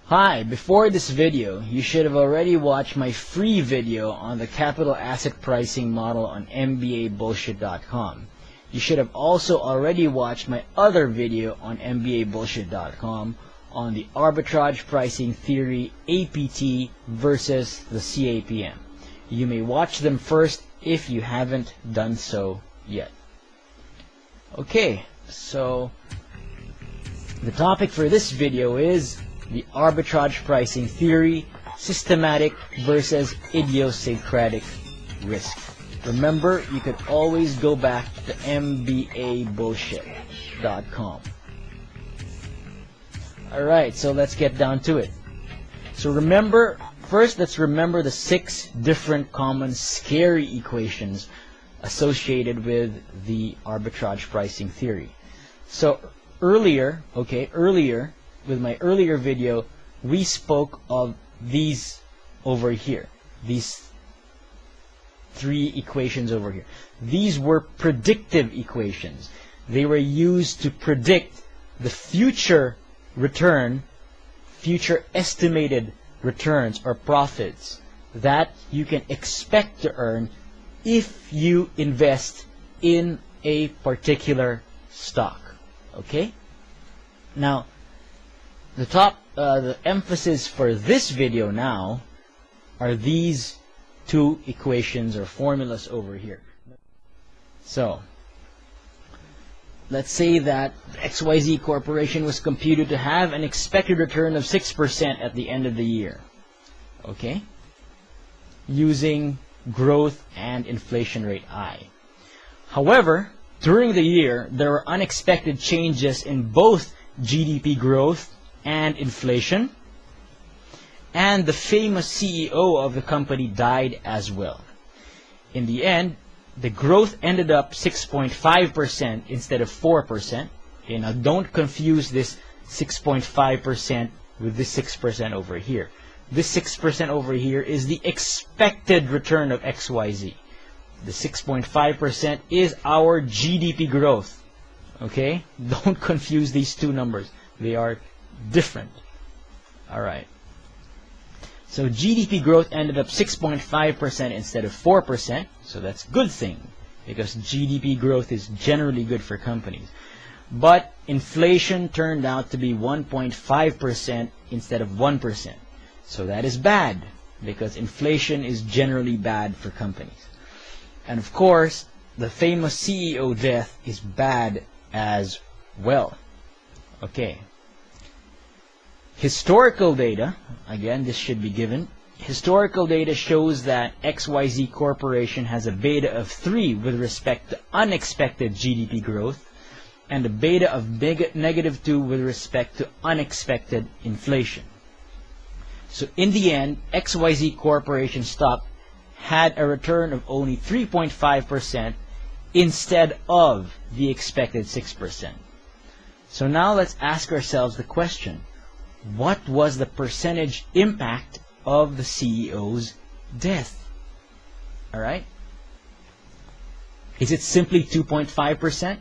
Hi, before this video, you should have already watched my free video on the capital asset pricing model on MBAbullshit.com. You should have also already watched my other video on MBAbullshit.com on the arbitrage pricing theory APT versus the CAPM. You may watch them first if you haven't done so yet. Okay, so the topic for this video is the arbitrage pricing theory, systematic versus idiosyncratic risk. Remember, you can always go back to MBAbullshit.com. Alright, so let's get down to it. So first let's remember the 6 different common scary equations associated with the arbitrage pricing theory. So earlier, with my earlier video, we spoke of these over here, these 3 equations over here. These were predictive equations. They were used to predict the future return, future estimated returns or profits that you can expect to earn if you invest in a particular stock. Okay? Now, the emphasis for this video now are these 2 equations or formulas over here. So, let's say that XYZ Corporation was computed to have an expected return of 6% at the end of the year. Okay? Using growth and inflation rate I. However, during the year, there were unexpected changes in both GDP growth and inflation, and the famous CEO of the company died as well. In the end, the growth ended up 6.5% instead of 4%. Okay, now don't confuse this 6.5% with this 6% over here. This 6% over here is the expected return of XYZ. The 6.5% is our GDP growth. Okay? Don't confuse these 2 numbers. They are different. Alright. So GDP growth ended up 6.5% instead of 4%. So that's a good thing, because GDP growth is generally good for companies. But inflation turned out to be 1.5% instead of 1%. So that is bad, because inflation is generally bad for companies. And of course, the famous CEO death is bad as well. Okay. Historical data, again, this should be given. Historical data shows that XYZ Corporation has a beta of 3 with respect to unexpected GDP growth, and a beta of negative 2 with respect to unexpected inflation. So in the end, XYZ Corporation stock had a return of only 3.5% instead of the expected 6%. So now let's ask ourselves the question, what was the percentage impact of the CEO's death? Alright? Is it simply 2.5%?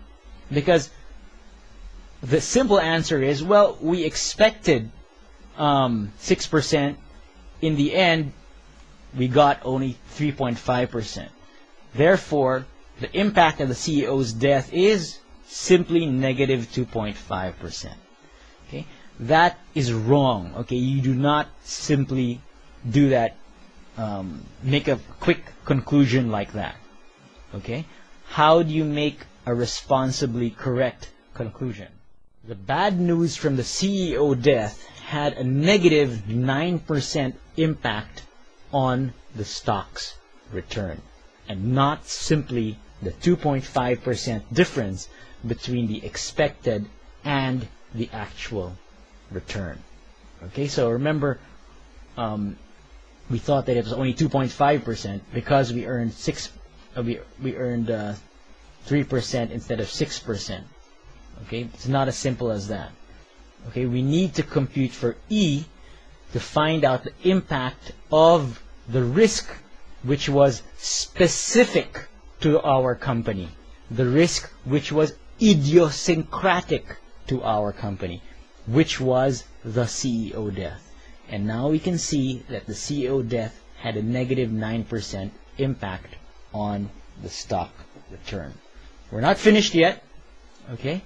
Because the simple answer is, well, we expected 6%. In the end, we got only 3.5%. Therefore, the impact of the CEO's death is simply negative 2.5%. Okay? That is wrong. Okay? You do not simply do that, make a quick conclusion like that. Okay? How do you make a responsibly correct conclusion? The bad news from the CEO death had a negative 9% impact on the stock's return, and not simply the 2.5% difference between the expected and the actual return. Okay, so remember, we thought that it was only 2.5% because we earned 3% instead of 6%. Okay, it's not as simple as that. Okay, we need to compute for E to find out the impact of the risk which was specific to our company, the risk which was idiosyncratic to our company, which was the CEO death. And now we can see that the CEO death had a negative 9% impact on the stock return. We're not finished yet, okay?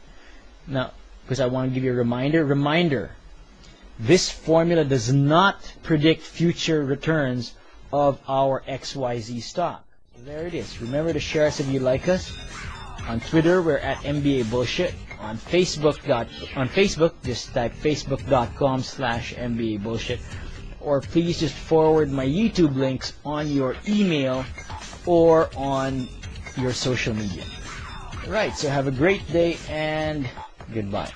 Now, because I want to give you a reminder, this formula does not predict future returns of our XYZ stock. There it is. Remember to share us if you like us. On Twitter, we're at MBA Bullshit. On Facebook, just type facebook.com/MBA Bullshit. Or please just forward my YouTube links on your email or on your social media. Right, so have a great day and goodbye.